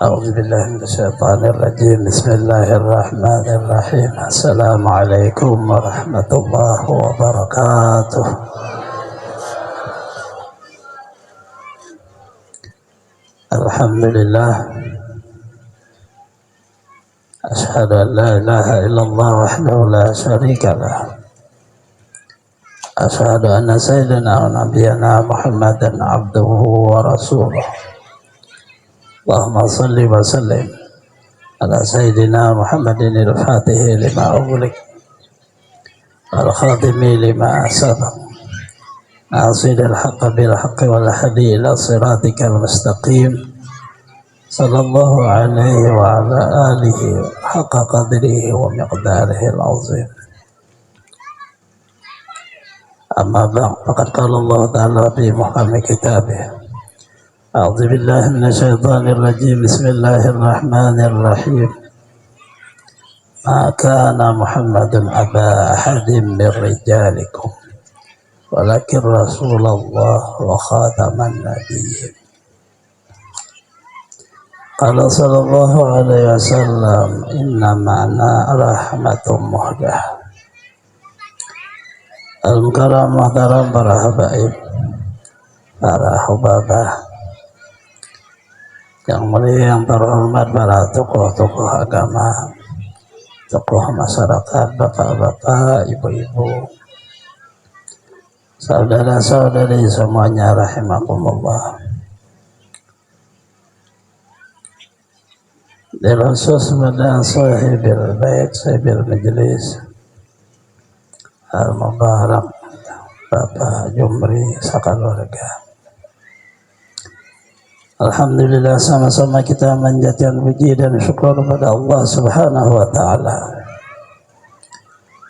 أعوذ بالله من الشيطان الرجيم. بسم الله الرحمن الرحيم. السلام عليكم ورحمة الله وبركاته. الحمد لله، أشهد أن لا إله إلا الله وحده لا شريك له، أشهد أن سيدنا ونبينا محمدا عبده ورسوله. اللهم صل وسلم على سيدنا محمد الفاتح لما أغلق والخاتم لما سبق، ناصر الحق بالحق والهدي إلى صراطك المستقيم، صلى الله عليه وعلى آله حق قدره ومقداره العظيم. أما بعد، فقد قال الله تعالى في محكم كتابه: أعوذ بالله من الشيطان الرجيم. بسم الله الرحمن الرحيم. ما كان محمد أبا أحد من رجالكم ولكن رسول الله وخاتم النبيين. قال صلى الله عليه وسلم: إن معنا رحمة مهدة. Al-Mukarram Muhtaram, para habaib, para hubabah yang mulia, yang terhormat, para tokoh-tokoh agama, tokoh masyarakat, bapak-bapak, ibu-ibu, saudara-saudari semuanya rahimakumullah. Dirasuh pada sahibil bait, sahibil majlis al-mubarak, Bapak Jumri sakeluarga. Alhamdulillah, sama-sama kita menjadikan puji dan syukur kepada Allah Subhanahu wa Ta'ala,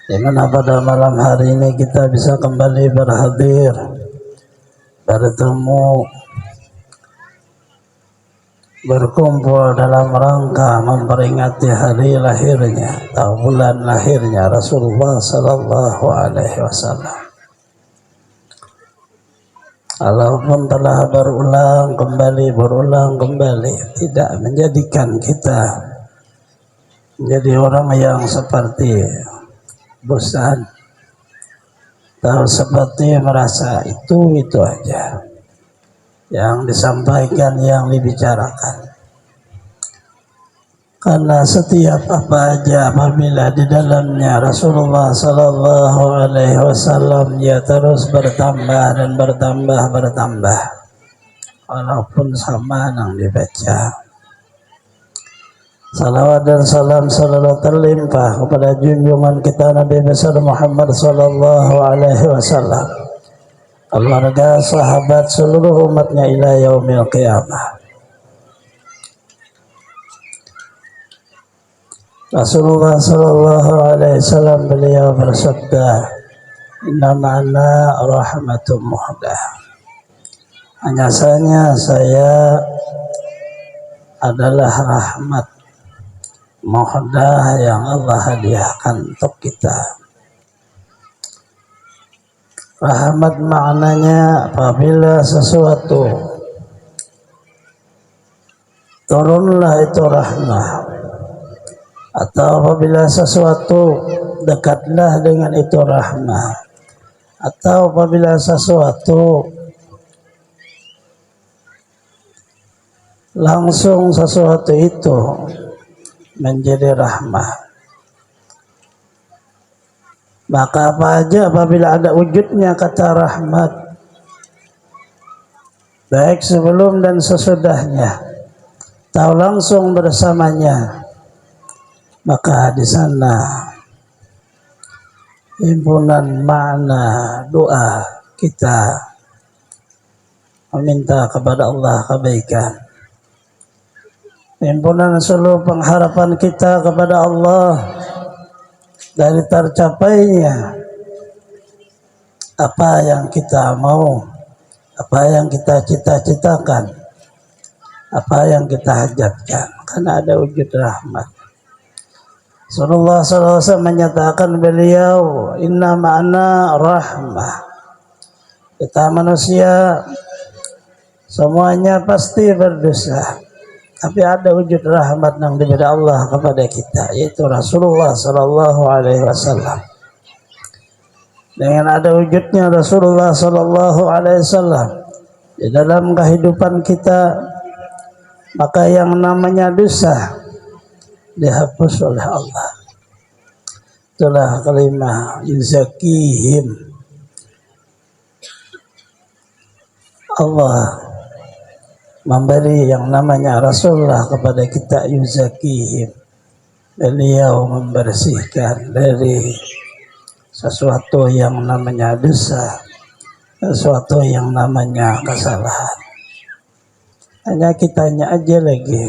di mana pada malam hari ini kita bisa kembali berhadir, bertemu, berkumpul dalam rangka memperingati hari lahirnya atau bulan lahirnya Rasulullah Sallallahu Alaihi Wasallam. Walaupun telah berulang kembali, tidak menjadikan kita menjadi orang yang seperti bosan atau seperti merasa itu aja yang disampaikan, yang dibicarakan. Karena setiap apa aja apabila di dalamnya Rasulullah Sallallahu Alaihi Wasallam, dia terus bertambah dan bertambah, walaupun sama yang dibaca. Salawat dan salam selalu terlimpah kepada junjungan kita Nabi besar Muhammad Sallallahu Alaihi Wasallam, keluarga, sahabat, seluruh umatnya ila yaumil qiyamah. Rasulullah Sallallahu Alaihi Wasallam, beliau bersabda, inna ma'ana rahmatum muhdah. Hanya saja saya adalah rahmat muhdah yang Allah hadiahkan untuk kita. Rahmat maknanya apabila sesuatu turunlah itu rahmah, atau apabila sesuatu dekatlah dengan itu rahmah, atau apabila sesuatu langsung sesuatu itu menjadi rahmah. Maka apa aja apabila ada wujudnya kata rahmat, baik sebelum dan sesudahnya atau langsung bersamanya, maka di sana himpunan makna doa kita meminta kepada Allah kebaikan, himpunan seluruh pengharapan kita kepada Allah dari tercapainya apa yang kita mau, apa yang kita cita-citakan, apa yang kita hajatkan, karena ada wujud rahmat. Rasulullah SAW menyatakan beliau, inna ma'ana rahmah. Kita manusia semuanya pasti berdosa, Tapi ada wujud rahmat yang diberi Allah kepada kita, yaitu Rasulullah Sallallahu Alaihi Wasallam. Dengan ada wujudnya Rasulullah Sallallahu Alaihi Wasallam di dalam kehidupan kita, maka yang namanya dosa dihapus oleh Allah. Itulah kalimah yuzakihim. Allah memberi yang namanya Rasulullah kepada kita, yuzakihim. Beliau membersihkan dari sesuatu yang namanya dosa, sesuatu yang namanya kesalahan. Hanya kitanya aja lagi.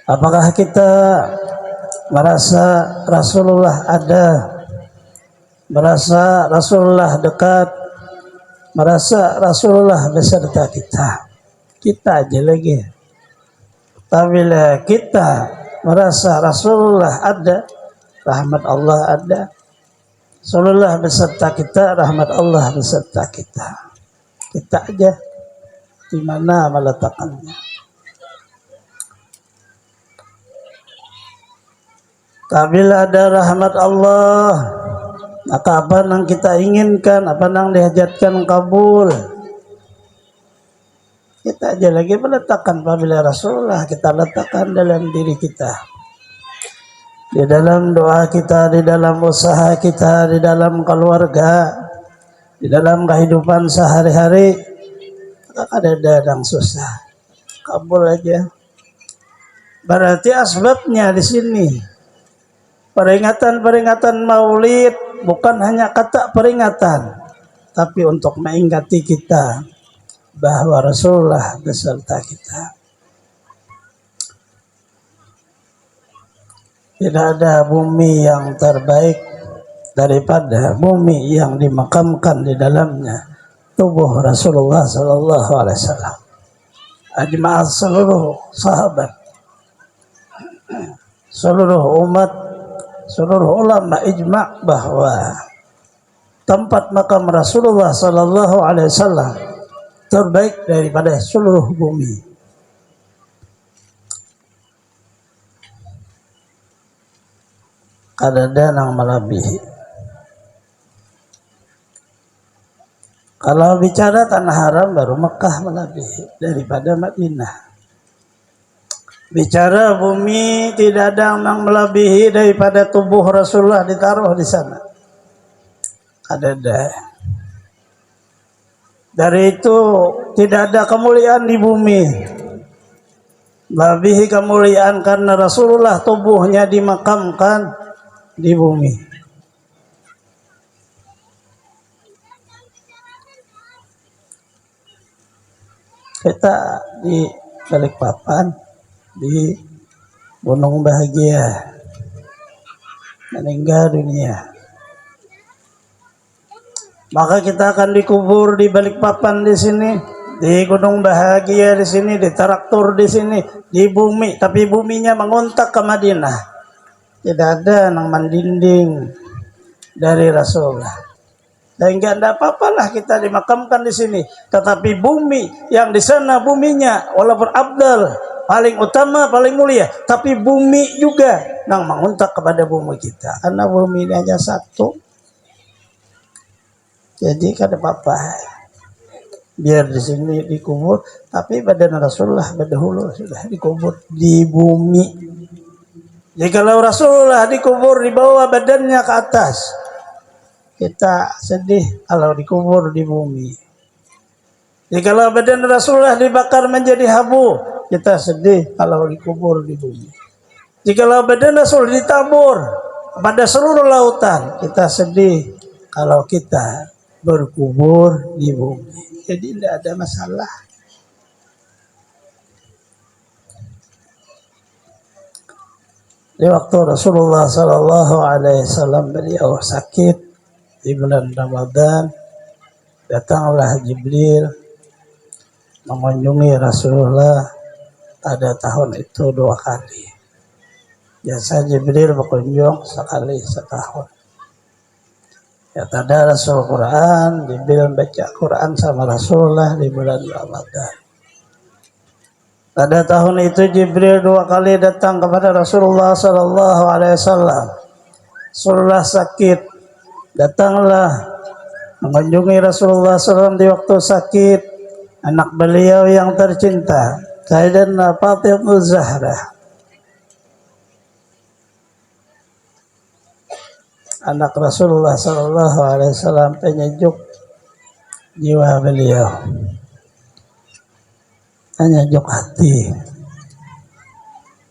Apakah kita merasa Rasulullah ada, merasa Rasulullah dekat, merasa Rasulullah beserta kita? Kita aja lagi. Apabila kita merasa Rasulullah ada, rahmat Allah ada. Rasulullah beserta kita, rahmat Allah beserta kita. Kita aja di mana meletakkannya. Apabila ada rahmat Allah, maka apa yang kita inginkan, apa yang dihajatkan kabul. Kita aja lagi meletakkan apabila Rasulullah kita letakkan dalam diri kita, di dalam doa kita, di dalam usaha kita, di dalam keluarga, di dalam kehidupan sehari-hari. Ada yang susah, kabul aja. Berarti asbabnya di sini. Peringatan-peringatan Maulid bukan hanya kata peringatan, tapi untuk mengingati kita bahwa Rasulullah beserta kita. Tidak ada bumi yang terbaik daripada bumi yang dimakamkan di dalamnya tubuh Rasulullah Sallallahu Alaihi Wasallam. Ajma'at seluruh sahabat, seluruh umat, seluruh ulama ijma' bahwa tempat makam Rasulullah Sallallahu Alaihi Wasallam terbaik daripada seluruh bumi. Kadada nang melebihi. Kalau bicara tanah haram, baru Mekah melebihi daripada Madinah. Bicara bumi, tidak ada yang melebihi daripada tubuh Rasulullah ditaruh di sana. Kadada. Dari itu tidak ada kemuliaan di bumi. Melebihi kemuliaan karena Rasulullah tubuhnya dimakamkan di bumi. Kita di Balikpapan, di Gunung Bahagia, meninggal dunia. Maka kita akan dikubur di Balikpapan di sini, di Gunung Bahagia di sini, di Traktor di sini, di bumi. Tapi buminya mengontak ke Madinah. Tidak ada yang mendinding dari Rasulullah. Sehingga tidak apa-apalah kita dimakamkan di sini. Tetapi bumi yang di sana buminya walaupun abdal, paling utama, paling mulia, tapi bumi juga yang mengontak kepada bumi kita. Karena bumi ini hanya satu. Jadi kada apa-apa. Biar di sini dikubur, tapi badan Rasulullah berdahulu sudah dikubur di bumi. Jadi kalau Rasulullah dikubur di bawah badannya ke atas, kita sedih kalau dikubur di bumi. Jadi kalau badan Rasulullah dibakar menjadi habu, kita sedih kalau dikubur di bumi. Jika badan Rasul ditabur pada seluruh lautan, kita sedih kalau kita berkubur di bumi. Jadi tidak ada masalah. Di waktu Rasulullah Sallallahu Alaihi Wasallam beliau sakit di bulan Ramadan, datanglah Jibril mengunjungi Rasulullah pada tahun itu 2 kali. Biasa Jibril berkunjung sekali setahun. Ya tada Rasul Quran, Jibril baca Quran sama Rasulullah di bulan Ramadan. Pada tahun itu Jibril 2 kali datang kepada Rasulullah sallallahu alaihi wasallam. Rasulullah sakit. Datanglah mengunjungi Rasulullah SAW di waktu sakit anak beliau yang tercinta, Sayyidatina Fatimah Zahra. Anak Rasulullah sallallahu alaihi wasallam, penyejuk jiwa beliau, penyejuk hati.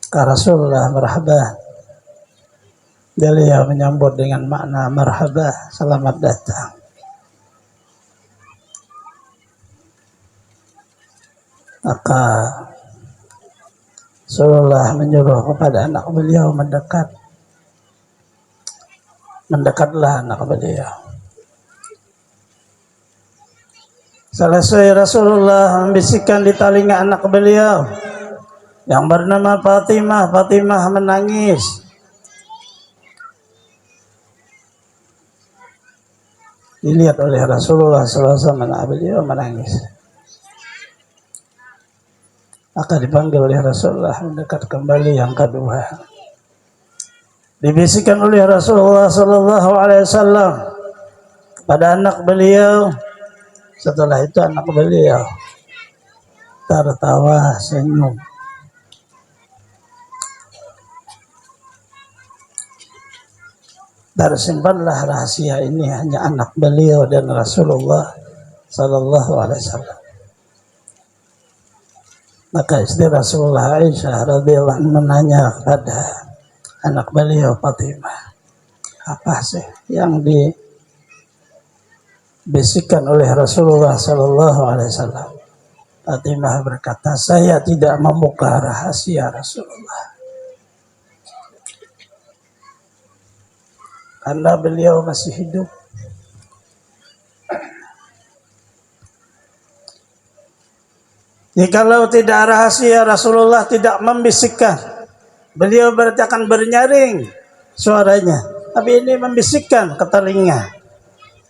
Ke Rasulullah marhaba. Beliau menyambut dengan makna marhaba, selamat datang. Maka Rasulullah menyuruh kepada anak beliau mendekat. Mendekatlah anak beliau. Selesai Rasulullah membisikkan di telinga anak beliau yang bernama Fatimah. Fatimah menangis. Dilihat oleh Rasulullah SAW, anak beliau menangis. Maka dipanggil oleh Rasulullah mendekat kembali yang kedua. Dibisikkan oleh Rasulullah SAW pada anak beliau. Setelah itu anak beliau tertawa senyum. Tersimpanlah rahasia ini hanya anak beliau dan Rasulullah sallallahu alaihi wasallam. Maka istri Rasulullah Aisyah radhiyallahu anha menanya kepada anak beliau Fatimah, apa sih yang dibisikkan oleh Rasulullah sallallahu alaihi wasallam? Fatimah berkata, saya tidak membuka rahasia Rasulullah, karena beliau masih hidup. Jikalau tidak rahasia, Rasulullah tidak membisikkan. Beliau berarti akan bernyaring suaranya. Tapi ini membisikkan ke telinga.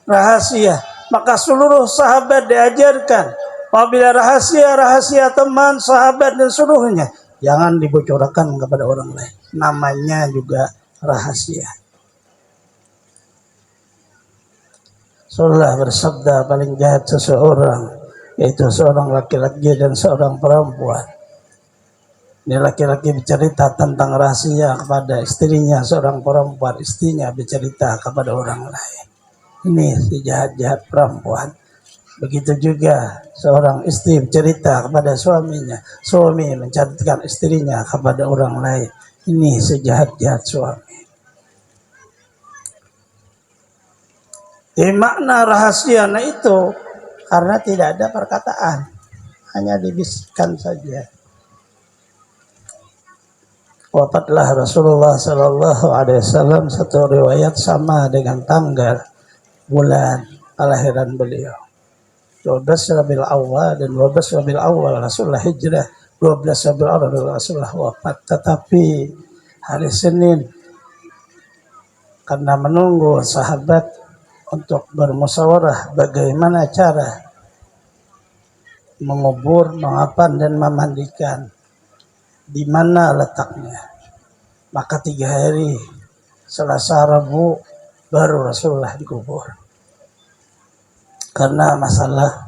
Rahasia. Maka seluruh sahabat diajarkan. Apabila rahasia teman, sahabat dan seluruhnya, jangan dibocorkan kepada orang lain. Namanya juga rahasia. Rasulullah bersabda, paling jahat seseorang yaitu seorang laki-laki dan seorang perempuan. Ini laki-laki bercerita tentang rahasia kepada istrinya, seorang perempuan istrinya bercerita kepada orang lain. Ini si jahat-jahat perempuan. Begitu juga seorang istri bercerita kepada suaminya, suami menceritakan istrinya kepada orang lain. Ini sejahat-jahat suami. Makna rahasia itu karena tidak ada perkataan, hanya dibisikkan saja. Wafatlah Rasulullah Sallallahu Alaihi Wasallam, satu riwayat sama dengan tanggal bulan kelahiran beliau, 12 Rabiul Awal dan 12 Rabiul Awal Rasulullah hijrah, 12 Rabiul Awal Rasulullah wafat. Tetapi hari Senin, karena menunggu sahabat untuk bermusyawarah bagaimana cara mengubur, mengapan dan memandikan, di mana letaknya. Maka 3 hari, Selasa, Rabu, baru Rasulullah dikubur. Karena masalah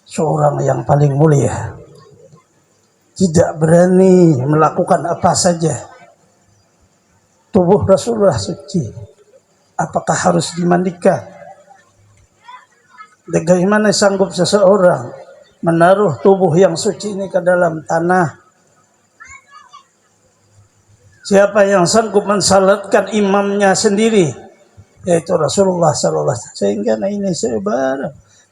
seorang yang paling mulia tidak berani melakukan apa saja. Tubuh Rasulullah suci, apakah harus dimandikan? Bagaimana sanggup seseorang menaruh tubuh yang suci ini ke dalam tanah? Siapa yang sanggup mensalatkan imamnya sendiri, yaitu Rasulullah SAW. Sehingga ini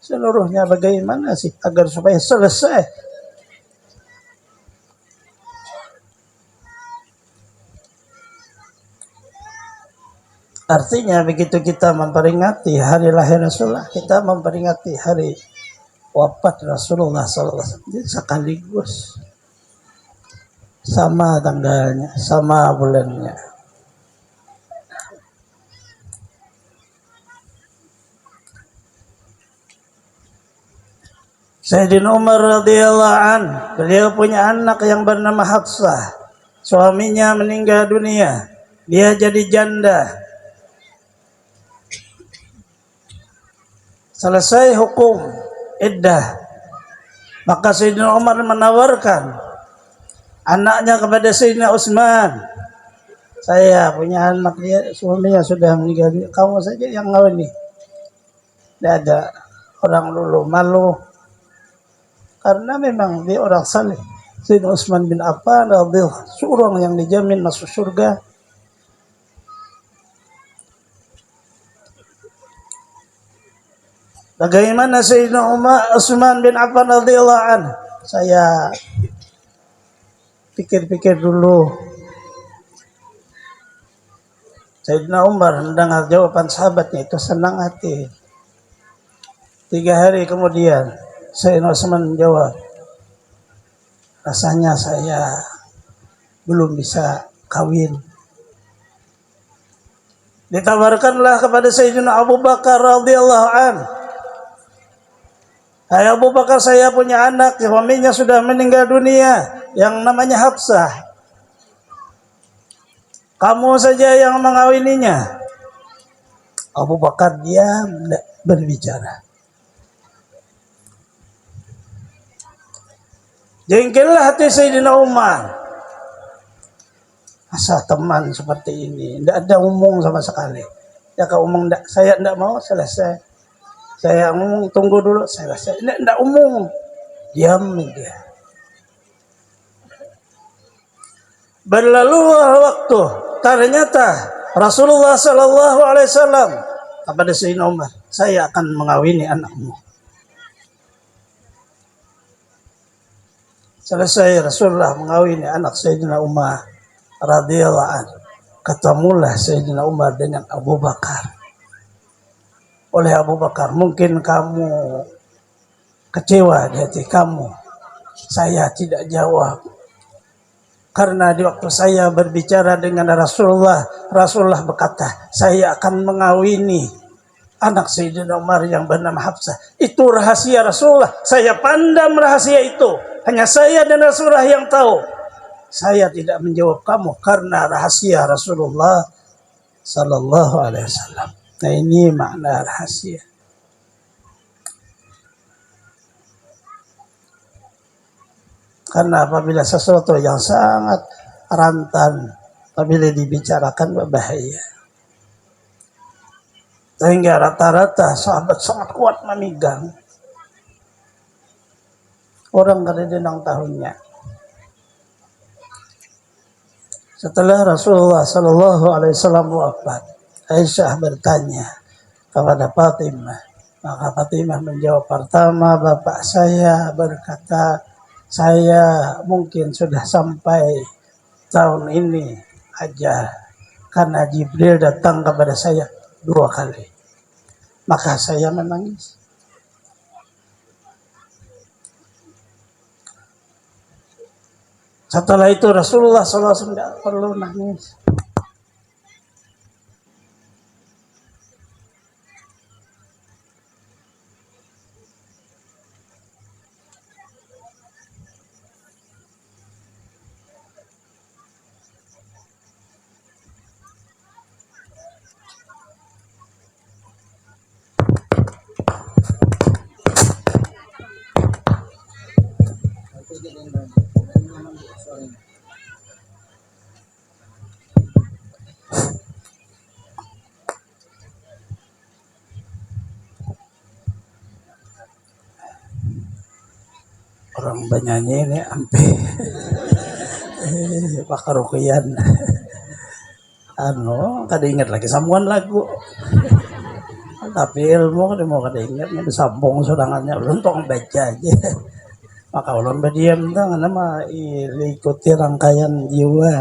seluruhnya bagaimana sih agar supaya selesai. Artinya begitu kita memperingati hari lahir Rasulullah, kita memperingati hari wafat Rasulullah SAW. Jadi sekaligus, sama tanggalnya, sama bulannya. Sayyidina Umar radhiyallahu an, beliau punya anak yang bernama Hafsah. Suaminya meninggal dunia, dia jadi janda. Selesai hukum iddah, maka Sayyidina Umar menawarkan anaknya kepada Sayyidina Utsman. Saya punya anak, dia suaminya sudah meninggal, kamu saja yang ngawini. Tidak ada orang dulu malu. Karena memang dia orang saleh. Sayyidina Utsman bin Affan radhiyallahu seorang yang dijamin masuk surga. Bagaimana Sayyidina Utsman bin Affan radhiyallahu anhu? Saya pikir-pikir dulu. Sayyidina Umar mendengar jawaban sahabatnya itu senang hati. 3 hari kemudian Sayyidina Utsman menjawab, rasanya saya belum bisa kawin. Ditawarkanlah kepada Sayyidina Abu Bakar radhiyallahu an. Hai Abu Bakar, saya punya anak, suaminya sudah meninggal dunia, yang namanya Hafsah. Kamu saja yang mengawininya. Abu Bakar diam, tidak berbicara. Jengkellah hati Sayyidina Umar. Masa teman seperti ini, tidak ada umum sama sekali. Ya kalau umum, saya tidak mau, selesai. Saya ngomong tunggu dulu, selesai. Tidak umum, diam dia. Berlalu waktu, ternyata Rasulullah Sallallahu Alaihi Wasallam kepada Sayyidina Umar, saya akan mengawini anakmu. Selesai Rasulullah mengawini anak Sayyidina Umar radhiyallahu anhu. Ketemulah Sayyidina Umar dengan Abu Bakar. Oleh Abu Bakar, mungkin kamu kecewa di hati kamu. Saya tidak jawab. Karena di waktu saya berbicara dengan Rasulullah, Rasulullah berkata, saya akan mengawini anak Sayyidina Umar yang bernama Hafsah. Itu rahasia Rasulullah. Saya pandang rahasia itu. Hanya saya dan Rasulullah yang tahu. Saya tidak menjawab kamu karena rahasia Rasulullah Sallallahu Alaihi Wasallam. Nah, ini makna rahasia. Karena apabila sesuatu yang sangat rentan, apabila dibicarakan berbahaya. Sehingga rata-rata sahabat sangat kuat memegang. Orang kadang-kadang tahunnya. Setelah Rasulullah Sallallahu Alaihi Wasallam wafat, Aisyah bertanya kepada Fatimah. Maka Fatimah menjawab, pertama bapak saya berkata, saya mungkin sudah sampai tahun ini aja karena Jibril datang kepada saya 2 kali. Maka saya menangis. Setelah itu Rasulullah SAW tidak perlu nangis. Orang banyaknya ini ampe pakar rukian kada ingat lagi sambungan lagu, tapi ilmu kada mau kada ingat nih disambung sorangannya ulun tong baca aja. Maka ulun berdiam dah nama ikuti rangkaian jiwa.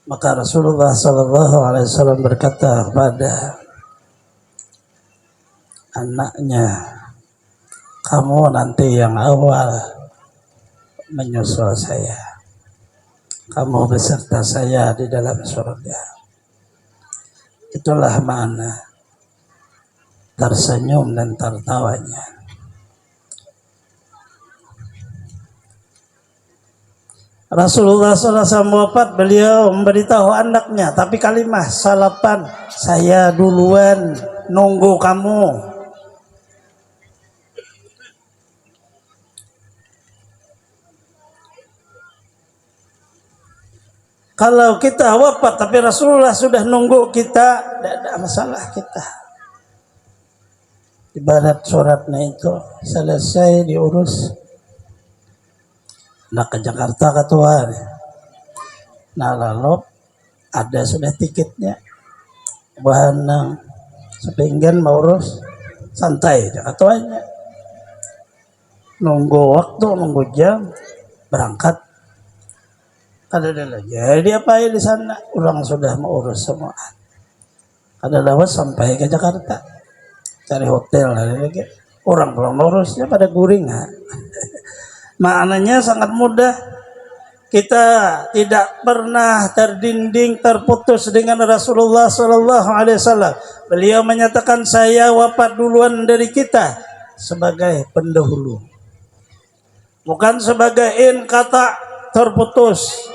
Maka Rasulullah Sallallahu Alaihi Wasallam berkata kepada anaknya, kamu nanti yang awal menyusul saya, kamu beserta saya di dalam surga. Itulah makna tersenyum dan tertawanya. Rasulullah SAW wafat, beliau memberitahu anaknya, tapi kalimah salapan, saya duluan nunggu kamu. Kalau kita wafat tapi Rasulullah sudah nunggu kita, tidak ada masalah kita. Ibarat suratnya itu selesai diurus, nah ke Jakarta ketua. Nah lalu ada sudah tiketnya, bahan sepinggan mau urus santai ketuanya. Nunggu waktu, nunggu jam, berangkat. Ada lagi. Jadi apa di sana? Orang sudah mau urus semua. Ada lewat sampai ke Jakarta, cari hotel lagi. Orang belum urusnya pada guring. Maknanya sangat mudah. Kita tidak pernah terdinding terputus dengan Rasulullah SAW. Beliau menyatakan saya wafat duluan dari kita sebagai pendahulu, bukan sebagai kata terputus.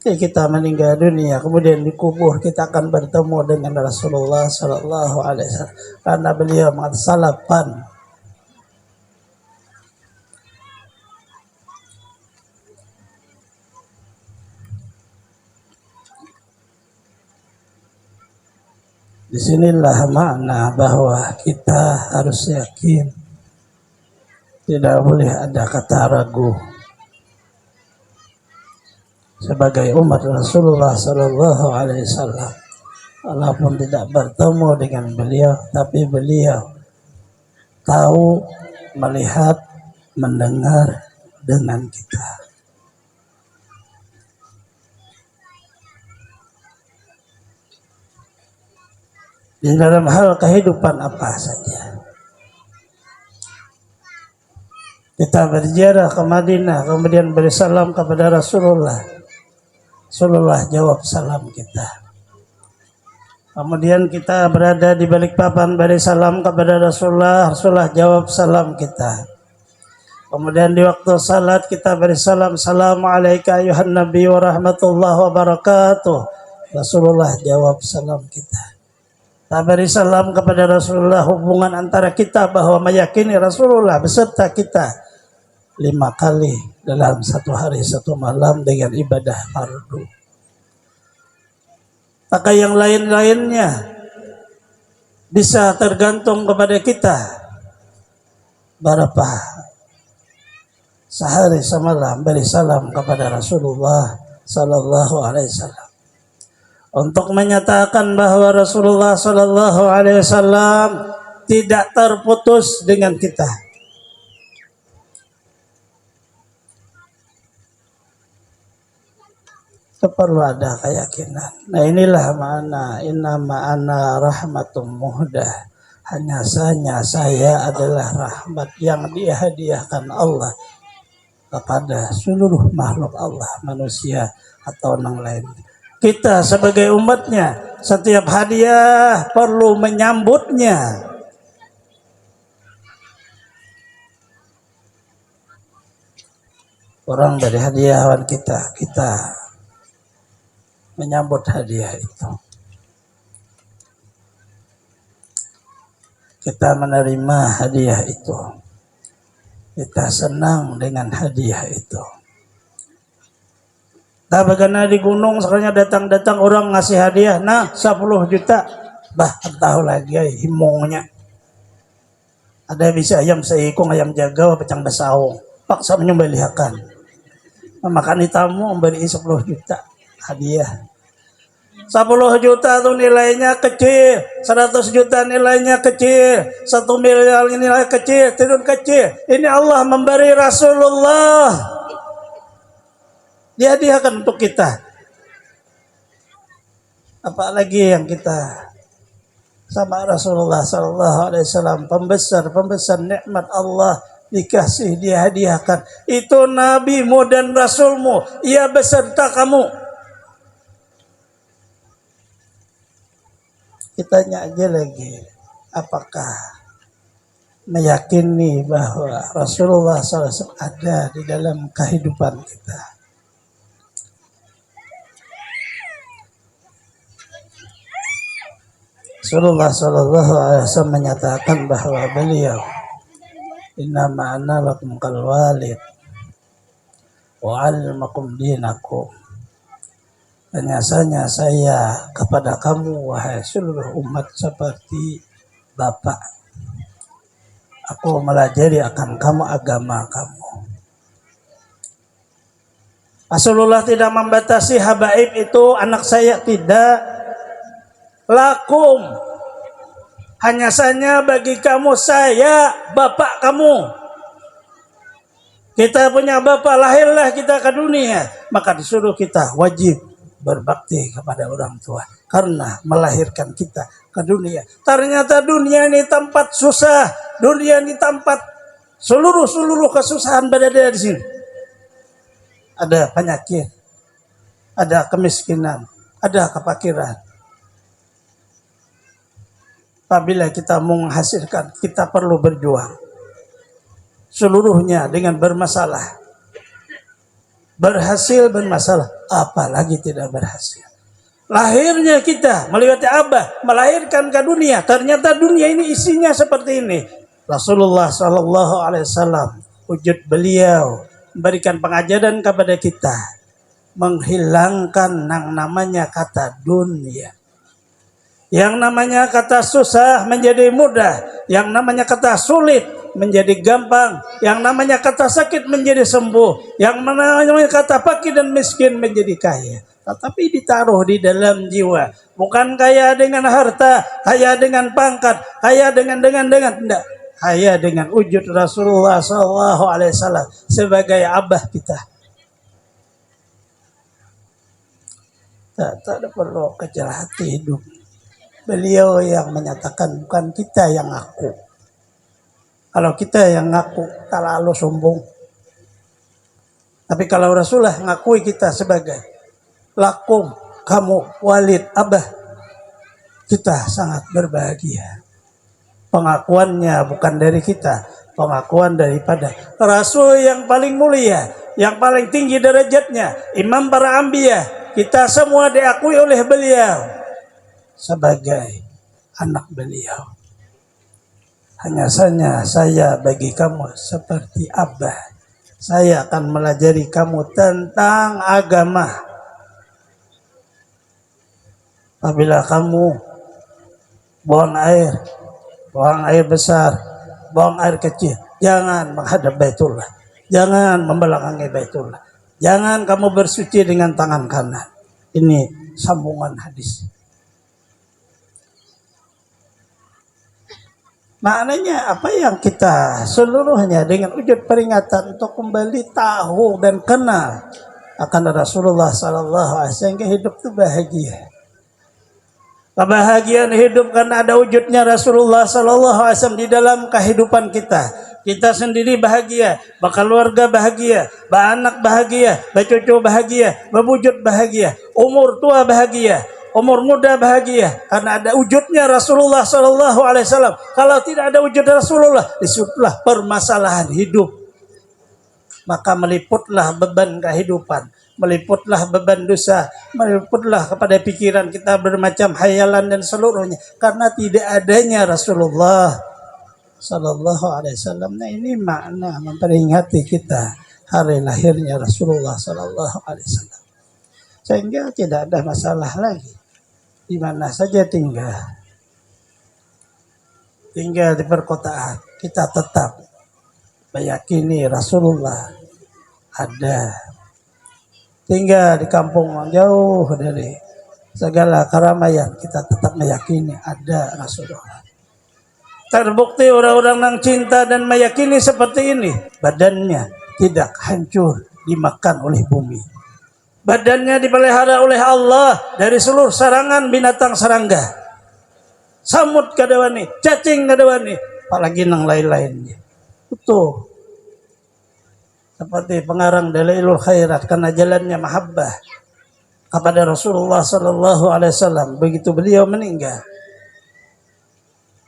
Kita meninggal dunia kemudian dikubur, kita akan bertemu dengan Rasulullah SAW karena beliau mengatakan salapan. Disinilah makna bahwa kita harus yakin, tidak boleh ada kata ragu. Sebagai umat Rasulullah SAW, walaupun tidak bertemu dengan beliau, tapi beliau tahu, melihat, mendengar dengan kita. Di dalam hal kehidupan apa saja. Kita berziarah ke Madinah, kemudian beri salam kepada Rasulullah. Rasulullah jawab salam kita. Kemudian kita berada di Balikpapan, beri salam kepada Rasulullah. Rasulullah jawab salam kita. Kemudian di waktu salat kita beri salam, Assalamualaikum ayuhan Nabi wa rahmatullahi wa barakatuh. Rasulullah jawab salam kita. Kita beri salam kepada Rasulullah, hubungan antara kita bahwa meyakini Rasulullah beserta kita 5 kali dalam 1 hari 1 malam dengan ibadah fardu. Maka yang lain-lainnya bisa tergantung kepada kita. Berapa sehari semalam beri salam kepada Rasulullah Sallallahu Alaihi Wasallam untuk menyatakan bahwa Rasulullah Sallallahu Alaihi Wasallam tidak terputus dengan kita. Itu perlu ada keyakinan. Nah inilah makna innama ana rahmatum muhdah. Hanya saya adalah rahmat yang dihadiahkan Allah kepada seluruh makhluk Allah, manusia atau orang lain. Kita sebagai umatnya, setiap hadiah perlu menyambutnya. Orang dari hadiahan kita menyambut hadiah itu. Kita menerima hadiah itu. Kita senang dengan hadiah itu. Nah, bagaimana di gunung sekarang datang orang ngasih hadiah, nah 10 juta. Bah, tahu lagi himongnya. Ada bisa ayam seikung, ayam jaga, pecang besaung. Paksa menyembelihkan. Makan tamu memberi 10 juta hadiah. 10 juta itu nilainya kecil, 100 juta nilainya kecil, 1 miliar nilai kecil, triliun kecil. Ini Allah memberi Rasulullah, dihadiahkan untuk kita. Apalagi yang kita sama Rasulullah Sallallahu Alaihi Wasallam, pembesar nikmat Allah dikasih, dihadiahkan. Itu nabimu dan rasulmu, ia beserta kamu. Kitanya aja lagi, apakah meyakini bahwa Rasulullah SAW ada di dalam kehidupan kita? Rasulullah SAW menyatakan bahwa beliau innama ana lakum kal walid wa 'allimakum dinakum. Hanya saya kepada kamu wahai seluruh umat seperti bapak. Aku melajari akan kamu agama kamu. Rasulullah tidak membatasi habaib itu anak saya, tidak. Lakum, hanya saja bagi kamu saya bapak kamu. Kita punya bapak, lahirlah kita ke dunia, maka disuruh kita wajib berbakti kepada orang tua karena melahirkan kita ke dunia. Ternyata dunia ini tempat susah, dunia ini tempat seluruh kesusahan berada di sini. Ada penyakit, ada kemiskinan, ada kefakiran. Apabila kita mau menghasilkan, kita perlu berjuang. Seluruhnya dengan bermasalah. Berhasil bermasalah, apalagi tidak berhasil. Lahirnya kita melewati abah, melahirkan ke dunia. Ternyata dunia ini isinya seperti ini. Rasulullah SAW, wujud beliau, memberikan pengajaran kepada kita. Menghilangkan yang namanya kata dunia. Yang namanya kata susah menjadi mudah. Yang namanya kata sulit menjadi gampang. Yang namanya kata sakit menjadi sembuh. Yang namanya kata fakir dan miskin menjadi kaya. Tetapi ditaruh di dalam jiwa. Bukan kaya dengan harta, kaya dengan pangkat, kaya dengan. Tidak. Kaya dengan wujud Rasulullah SAW sebagai abah kita. Tak ada perlu kecil hati hidup. Beliau yang menyatakan, bukan kita yang ngaku. Kalau kita yang ngaku, terlalu sombong. Tapi kalau Rasulullah ngakui kita sebagai lakum, kamu, walid, abah, kita sangat berbahagia. Pengakuannya bukan dari kita, pengakuan daripada Rasul yang paling mulia, yang paling tinggi derajatnya, imam para anbiya. Kita semua diakui oleh beliau sebagai anak beliau. Hanya saja saya bagi kamu seperti abah. Saya akan melajari kamu tentang agama. Apabila kamu buang air besar, buang air kecil, jangan menghadap Baitullah. Jangan membelakangi Baitullah. Jangan kamu bersuci dengan tangan kanan. Ini sambungan hadis. Maknanya apa yang kita seluruhnya dengan wujud peringatan untuk kembali tahu dan kenal akan Rasulullah SAW sehingga hidup itu bahagia. Kebahagiaan hidup karena ada wujudnya Rasulullah SAW di dalam kehidupan kita. Kita sendiri bahagia, keluarga bahagia, anak bahagia, cucu bahagia, wujud bahagia, umur tua bahagia. Umur muda bahagia karena ada wujudnya Rasulullah SAW. Kalau tidak ada wujud Rasulullah, disebutlah permasalahan hidup. Maka meliputlah beban kehidupan, meliputlah beban dosa, meliputlah kepada pikiran kita bermacam hayalan dan seluruhnya. Karena tidak adanya Rasulullah SAW. Nah ini makna memperingati kita hari lahirnya Rasulullah SAW. Sehingga tidak ada masalah lagi. Di mana saja tinggal di perkotaan, kita tetap meyakini Rasulullah ada. Tinggal di kampung jauh dari segala keramaian, kita tetap meyakini ada Rasulullah. Terbukti orang-orang yang cinta dan meyakini seperti ini, badannya tidak hancur dimakan oleh bumi. Badannya dipelihara oleh Allah dari seluruh serangan binatang serangga. Samut kadawani, cacing kadawani, apalagi nang lain-lainnya. Betul. Seperti pengarang Dalailul Khairat, karena jalannya mahabbah kepada Rasulullah SAW. Begitu beliau meninggal,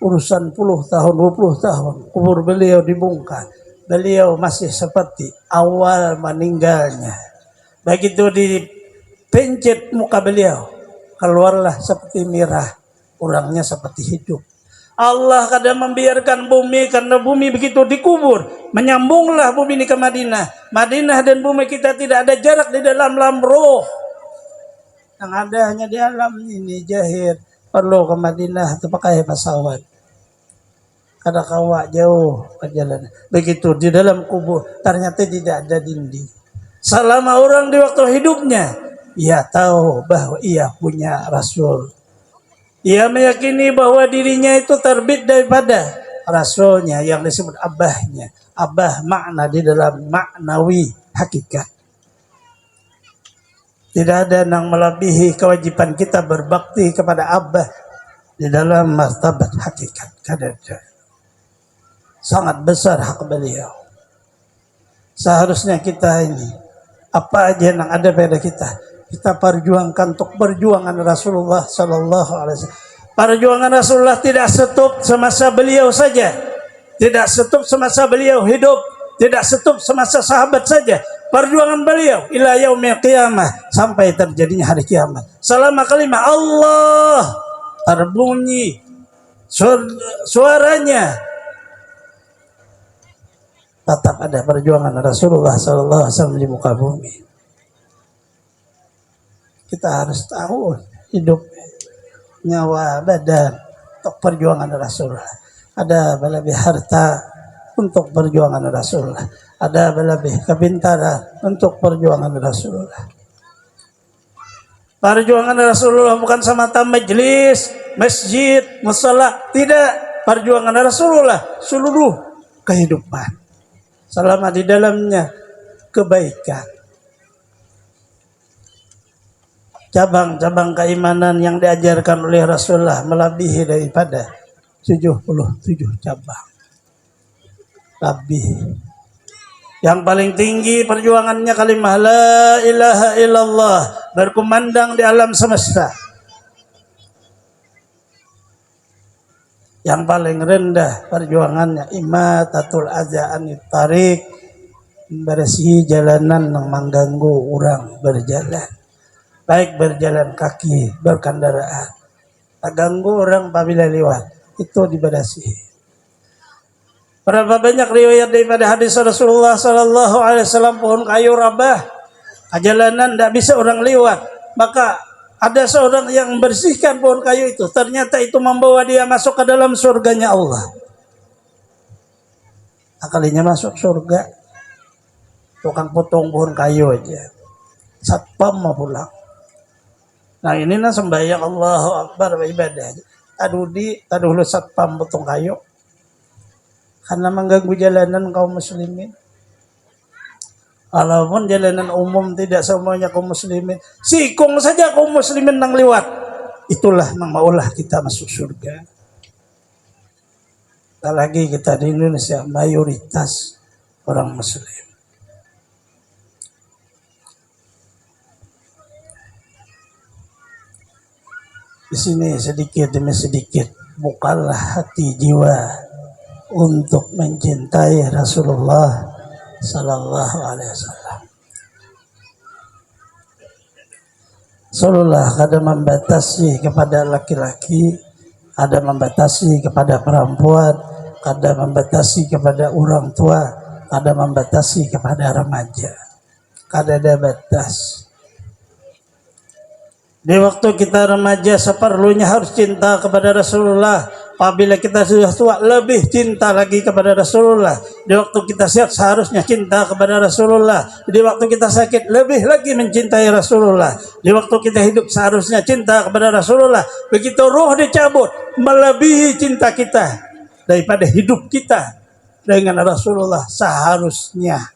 urusan puluh tahun, 20 tahun, kubur beliau dibongkar. Beliau masih seperti awal meninggalnya. Begitu dipencet muka beliau, keluarlah seperti merah, orangnya seperti hidup. Allah kadang membiarkan bumi, karena bumi begitu dikubur, menyambunglah bumi ini ke Madinah. Madinah dan bumi kita tidak ada jarak di dalam roh. Yang ada hanya di alam ini jahir. Perlu ke Madinah itu pakai pesawat. Kadang kawak jauh perjalanan. Begitu di dalam kubur ternyata tidak ada dinding. Selama orang di waktu hidupnya, ia tahu bahwa ia punya Rasul. Ia meyakini bahwa dirinya itu terbit daripada Rasulnya yang disebut abahnya. Abah makna di dalam maknawi hakikat. Tidak ada yang melebihi kewajiban kita berbakti kepada abah di dalam martabat hakikat. Kadang sangat besar hak beliau. Seharusnya kita ini, apa aja yang ada pada kita perjuangkan untuk perjuangan Rasulullah Sallallahu Alaihi Wasallam. Perjuangan Rasulullah tidak stop semasa beliau saja, tidak stop semasa beliau hidup, tidak stop semasa sahabat saja. Perjuangan beliau ila yaumil qiyamah, sampai terjadinya hari kiamat. Selama kalimat Allah terbunyi suaranya, tetap ada perjuangan Rasulullah Sallallahu Alaihi Wasallam di muka bumi. Kita harus tahu hidup, nyawa, badan untuk perjuangan Rasulullah. Ada lebih harta untuk perjuangan Rasulullah. Ada lebih kepintaran untuk perjuangan Rasulullah. Perjuangan Rasulullah bukan semata majelis, masjid, musala. Tidak. Perjuangan Rasulullah seluruh kehidupan. Selama di dalamnya kebaikan. Cabang-cabang keimanan yang diajarkan oleh Rasulullah melebihi daripada 77 cabang. Lebih. Yang paling tinggi perjuangannya kalimat la ilaha illallah, berkumandang di alam semesta. Yang paling rendah perjuangannya imatatul adza anit tariq, membersih jalanan yang mengganggu orang berjalan. Baik berjalan kaki, berkendaraan. Tak ganggu orang apabila lewat. Itu diberasi. Berapa banyak riwayat daripada hadis Rasulullah Sallallahu Alaihi Wasallam, pohon kayu rabah, jalanan tidak bisa orang lewat. Maka ada seorang yang membersihkan pohon kayu itu. Ternyata itu membawa dia masuk ke dalam surganya Allah. Kalinya masuk surga, tukang potong pohon kayu aja. Satpam mau pulang. Nah ini sembahyang Allahu Akbar ibadah. Tadulu satpam potong kayu. Karena mengganggu jalanan kaum muslimin. Walaupun jalanan umum tidak semuanya kaum muslimin. Sikung saja kaum muslimin yang lewat. Itulah yang maulah kita masuk surga. Apalagi kita di Indonesia mayoritas orang muslim. Di sini sedikit demi sedikit bukalah hati jiwa untuk mencintai Rasulullah Sallallahu Alaihi Wasallam. Rasulullah kadang membatasi kepada laki-laki, kadang membatasi kepada perempuan, kadang membatasi kepada orang tua, kadang membatasi kepada remaja. Kadang ada batas. Di waktu kita remaja seperlunya harus cinta kepada Rasulullah. Apabila kita sudah tua lebih cinta lagi kepada Rasulullah. Di waktu kita sehat seharusnya cinta kepada Rasulullah. Di waktu kita sakit lebih lagi mencintai Rasulullah. Di waktu kita hidup seharusnya cinta kepada Rasulullah. Begitu roh dicabut melebihi cinta kita daripada hidup kita dengan Rasulullah seharusnya.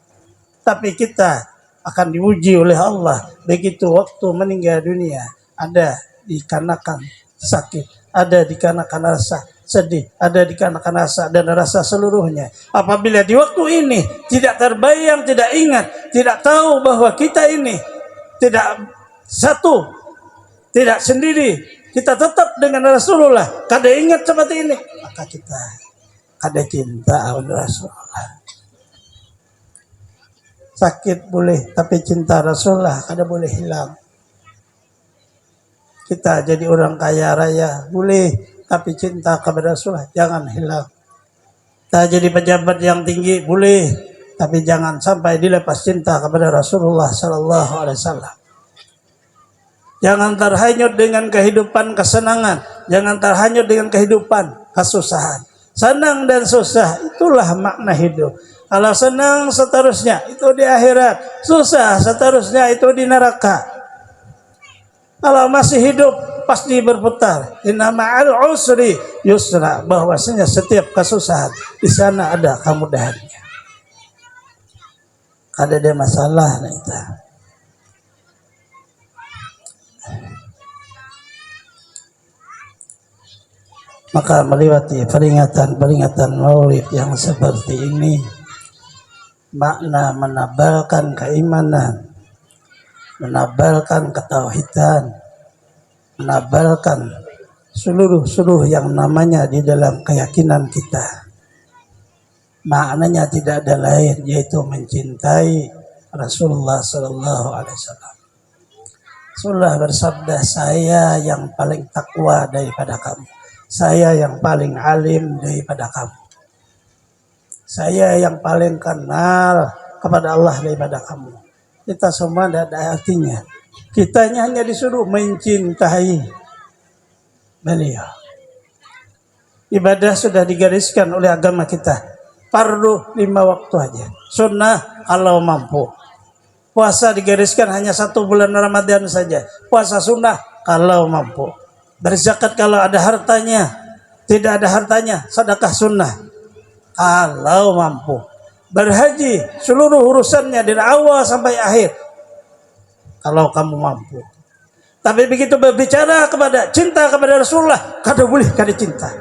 Tapi kita akan diuji oleh Allah. Begitu waktu meninggal dunia, ada dikarenakan sakit, ada dikarenakan rasa sedih, ada dikarenakan rasa dan rasa seluruhnya. Apabila di waktu ini tidak terbayang, tidak ingat, tidak tahu bahwa kita ini tidak satu, tidak sendiri, kita tetap dengan Rasulullah, kada ingat seperti ini, maka kita kada cinta kepada Rasulullah. Sakit boleh, tapi cinta Rasulullah kada boleh hilang. Kita jadi orang kaya raya boleh, tapi cinta kepada Rasulullah jangan hilang. Kita jadi pejabat yang tinggi boleh, tapi jangan sampai dilepas cinta kepada Rasulullah sallallahu alaihi wasallam. Jangan terhanyut dengan kehidupan kesenangan, jangan terhanyut dengan kehidupan kesusahan. Senang dan susah itulah makna hidup. Kalau senang seterusnya itu di akhirat, susah seterusnya itu di neraka. Kalau masih hidup pasti berputar. Inna ma'al usri yusra, bahwasanya setiap kesusahan di sana ada kemudahannya. Kada ada masalah itu. Maka melewati peringatan Maulid yang seperti ini, makna menabalkan keimanan, menabalkan ketauhidan, menabalkan seluruh yang namanya di dalam keyakinan kita. Maknanya tidak ada lain, yaitu mencintai Rasulullah sallallahu alaihi wasallam. Rasulullah bersabda, saya yang paling takwa daripada kamu, saya yang paling alim daripada kamu, saya yang paling kenal kepada Allah daripada kamu. Kita semua tidak ada artinya. Kitanya hanya disuruh mencintai beliau. Ibadah sudah digariskan oleh agama kita. Fardu 5 waktu aja. Sunnah kalau mampu. Puasa digariskan hanya 1 bulan Ramadan saja. Puasa sunnah kalau mampu. Berzakat kalau ada hartanya. Tidak ada hartanya, sedekah sunnah kalau mampu. Berhaji seluruh urusannya dari awal sampai akhir kalau kamu mampu. Tapi begitu berbicara kepada cinta kepada Rasulullah, kada boleh kada cinta.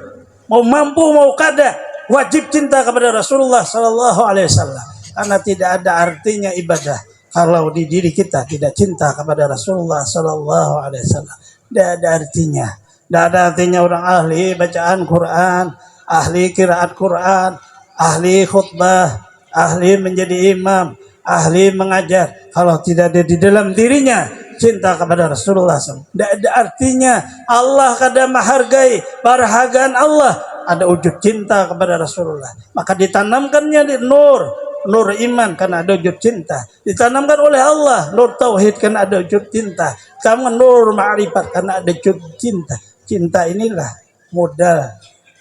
Mau mampu mau kada, wajib cinta kepada Rasulullah sallallahu alaihi wasallam. Karena tidak ada artinya ibadah kalau di diri kita tidak cinta kepada Rasulullah sallallahu alaihi wasallam. Tidak ada artinya. Tidak ada artinya orang ahli bacaan Quran, ahli qiraat Quran, ahli khutbah, ahli menjadi imam, ahli mengajar, kalau tidak ada di dalam dirinya cinta kepada Rasulullah SAW, tidak ada artinya. Allah kada menghargai perhargaan Allah, ada wujud cinta kepada Rasulullah, maka ditanamkannya di nur iman karena ada wujud cinta, ditanamkan oleh Allah nur tauhid karena ada wujud cinta, kamu nur ma'rifat karena ada wujud cinta. Cinta inilah modal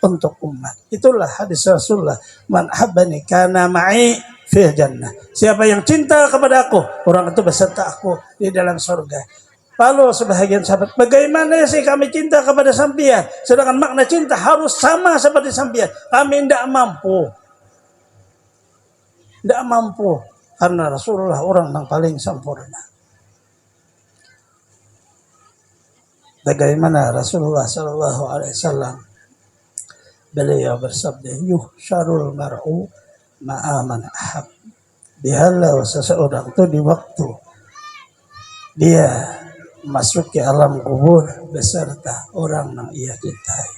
untuk umat. Itulah hadis Rasulullah, man habbani kana ma'i fil jannah. Siapa yang cinta kepada aku, orang itu beserta aku di dalam surga. Lalu sebahagian sahabat, bagaimana sih kami cinta kepada sampian, sedangkan makna cinta harus sama seperti sampian? Kami tidak mampu. Tidak mampu karena Rasulullah orang yang paling sempurna. Bagaimana Rasulullah sallallahu alaihi wasallam, beliau bersabda, yuhsyarul mar'u ma'a man ahab. Dihalau seseorang itu di waktu dia masuk ke alam kubur beserta orang yang ia cintai.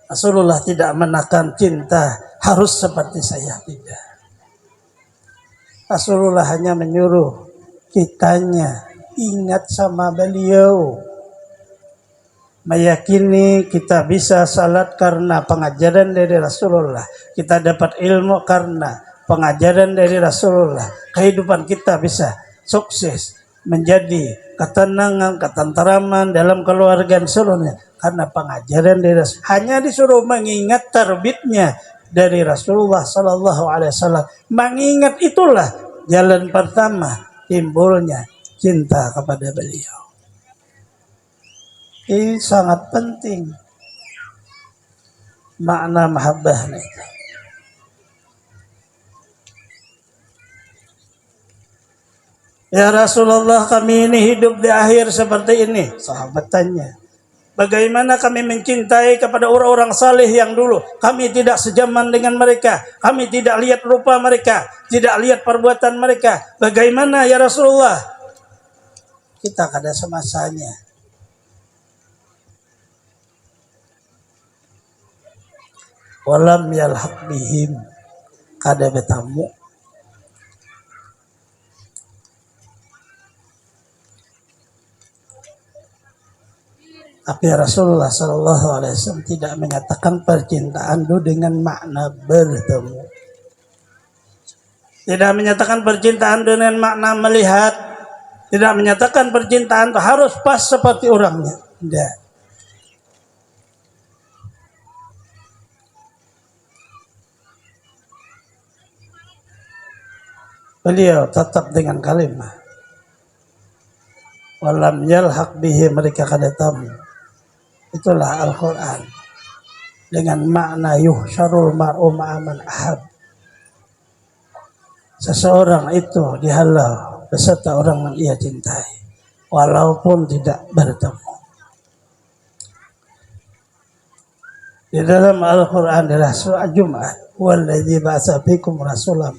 Rasulullah tidak menekan cinta harus seperti saya, tidak. Rasulullah hanya menyuruh kitanya ingat sama beliau, meyakini kita bisa salat karena pengajaran dari Rasulullah, kita dapat ilmu karena pengajaran dari Rasulullah, kehidupan kita bisa sukses, menjadi ketenangan, ketenteraman dalam keluarga seluruhnya karena pengajaran dari Rasulullah. Hanya disuruh mengingat terbitnya dari Rasulullah sallallahu alaihi wasallam. Mengingat itulah jalan pertama timbulnya cinta kepada beliau. Ini sangat penting makna mahabbah itu. Ya Rasulullah, kami ini hidup di akhir seperti ini. Sahabat tanya, bagaimana kami mencintai kepada orang-orang saleh yang dulu? Kami tidak sejaman dengan mereka. Kami tidak lihat rupa mereka, tidak lihat perbuatan mereka. Bagaimana ya Rasulullah? Kita kada semasanya. walam yalhaq bihim kada betamu. Tapi Rasulullah Shallallahu Alaihi Wasallam tidak menyatakan percintaan itu dengan makna bertemu. Tidak menyatakan percintaan dengan makna melihat. Tidak menyatakan percintaan itu harus pas seperti orangnya. Tidak. Beliau tetap dengan kalimat walam yalhaq bihi, mereka kada tamu. Itulah Al-Quran dengan makna yuhsyarul mar'u ma'aman ahab. Seseorang itu dihalau beserta orang yang ia cintai walaupun tidak bertemu. Di dalam Al-Quran adalah surah Jumat, walladzi ba'atsa fikum rasulan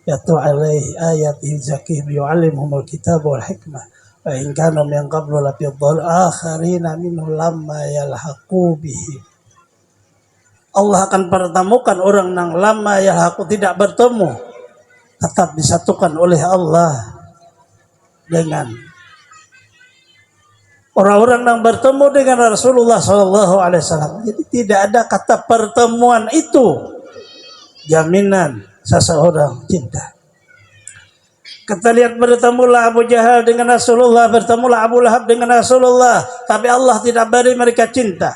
yatlu alaihi ayatihi zakihim yu'allimuhumul kitab wal hikmah wa in kanu min qablu lafi dhal akharina minhum lamma yalhaqu bihi. Allah akan pertemukan orang yang lama yalhaqu tidak bertemu, tetap disatukan oleh Allah dengan orang-orang yang bertemu dengan Rasulullah Sallallahu Alaihi Wasallam. Jadi tidak ada kata pertemuan itu jaminan seseorang cinta. Kita lihat bertemulah Abu Jahal dengan Rasulullah, bertemulah Abu Lahab dengan Rasulullah, tapi Allah tidak beri mereka cinta.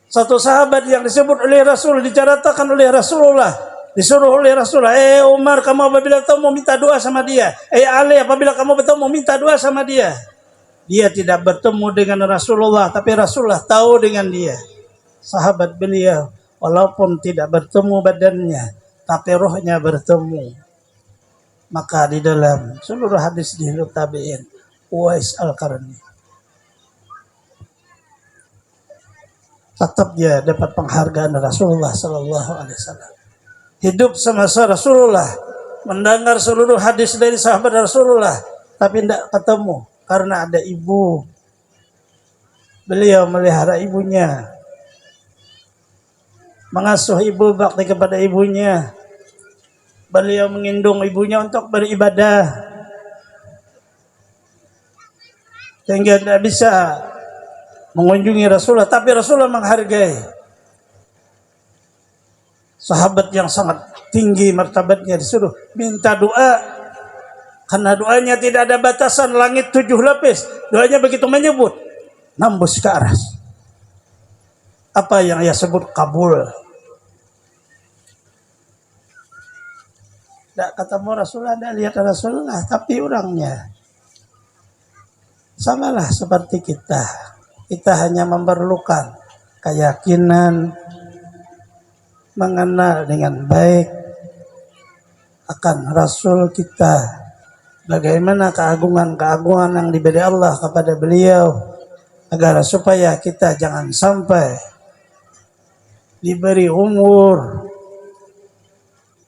Satu sahabat yang disebut oleh Rasul, diceritakan oleh Rasulullah, disuruh oleh Rasulullah, Umar, kamu apabila bertemu minta doa sama dia. Ali, apabila kamu bertemu minta doa sama dia. Dia tidak bertemu dengan Rasulullah, tapi Rasulullah tahu dengan dia. Sahabat beliau, walaupun tidak bertemu badannya, tapi rohnya bertemu. Maka di dalam seluruh hadis di hidup tabi'in, Uwais Al-Qarni tetap dia dapat penghargaan Rasulullah Sallallahu Alaihi Wasallam. Hidup semasa Rasulullah, mendengar seluruh hadis dari sahabat Rasulullah, tapi tidak ketemu karena ada ibu. Beliau melihara ibunya, mengasuh ibu, bakti kepada ibunya. Beliau mengindung ibunya untuk beribadah, sehingga tidak bisa mengunjungi Rasulullah, tapi Rasulullah menghargai. Sahabat yang sangat tinggi martabatnya disuruh minta doa, karena doanya tidak ada batasan, langit 7 lapis. Doanya begitu menyebut, nembus ke aras. Apa yang ia sebut kabul. Tidak ketemu Rasulullah, tidak lihat Rasulullah, tapi orangnya samalah seperti kita. Kita hanya memerlukan keyakinan, mengenal dengan baik akan Rasul kita, bagaimana keagungan-keagungan yang diberi Allah kepada beliau, agar supaya kita jangan sampai diberi umur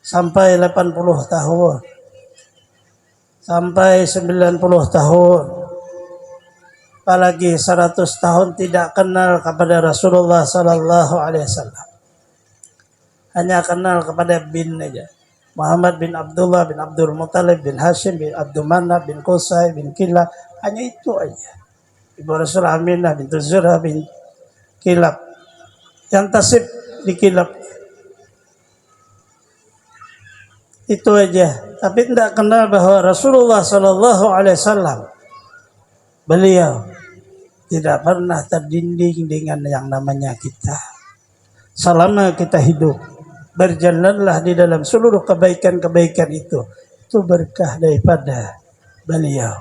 sampai 80 tahun, sampai 90 tahun, apalagi 100 tahun tidak kenal kepada Rasulullah Sallallahu Alaihi Wasallam. Hanya kenal kepada bin aja. Muhammad bin Abdullah bin Abdul Muttalib bin Hashim bin Abdul Manaf bin Qusay bin Kilab, hanya itu aja. Ibu Rasul Aminah bin Zurah bin Kilab, yang tasib di Kilab. Itu aja, tapi tidak kenal bahwa Rasulullah Sallallahu Alaihi Wasallam beliau tidak pernah terdinding dengan yang namanya kita. Selama kita hidup, berjalanlah di dalam seluruh kebaikan-kebaikan itu berkah daripada beliau.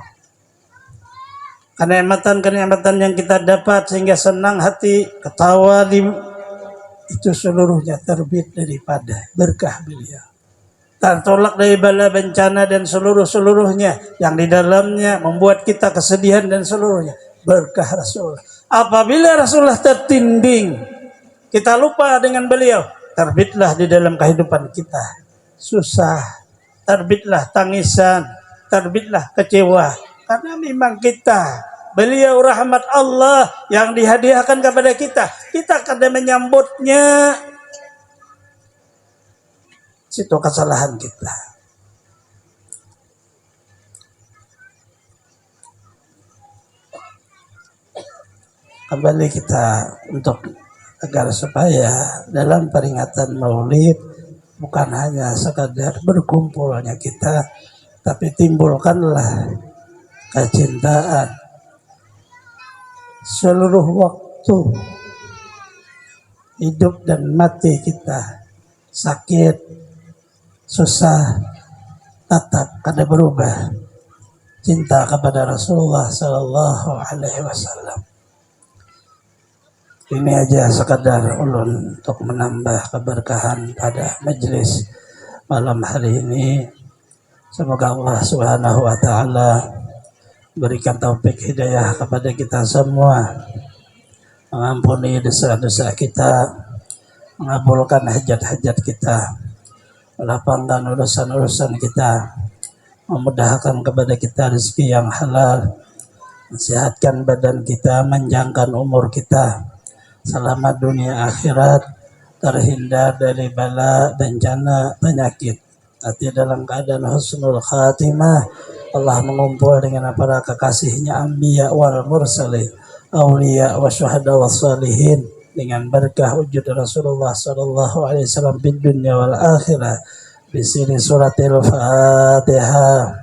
Kenikmatan-kenikmatan yang kita dapat sehingga senang hati, ketawa, itu seluruhnya terbit daripada berkah beliau. Tertolak dari bala bencana dan seluruhnya yang di dalamnya membuat kita kesedihan dan seluruhnya berkah Rasulullah. Apabila Rasulullah tertinding, kita lupa dengan beliau, terbitlah di dalam kehidupan kita susah, terbitlah tangisan, terbitlah kecewa, karena memang kita Beliau rahmat Allah yang dihadiahkan kepada kita. Kita kada menyambutnya. Situ kesalahan kita. Kembali kita untuk agar supaya dalam peringatan Maulid bukan hanya sekadar berkumpulnya kita, tapi timbulkanlah kecintaan seluruh waktu hidup dan mati kita, sakit, susah, tetap kada berubah cinta kepada Rasulullah Sallallahu Alaihi Wasallam. Ini aja sekadar ulun untuk menambah keberkahan pada majelis malam hari ini. Semoga Allah Subhanahu wa taala berikan taufik hidayah kepada kita semua, mengampuni dosa-dosa kita, mengabulkan hajat-hajat kita, melapangkan urusan-urusan kita, memudahkan kepada kita rezeki yang halal, mensehatkan badan kita, menjangkan umur kita, selamat dunia akhirat, terhindar dari bala, bencana, penyakit, nanti dalam keadaan husnul khatimah. Allah mengumpul dengan para kekasihnya anbiya wal mursalin, awliya wa syuhada wa salihin, dengan berkah wujud Rasulullah sallallahu alaihi wasallam di dunia wal akhirah. Di sini suratil Fatihah.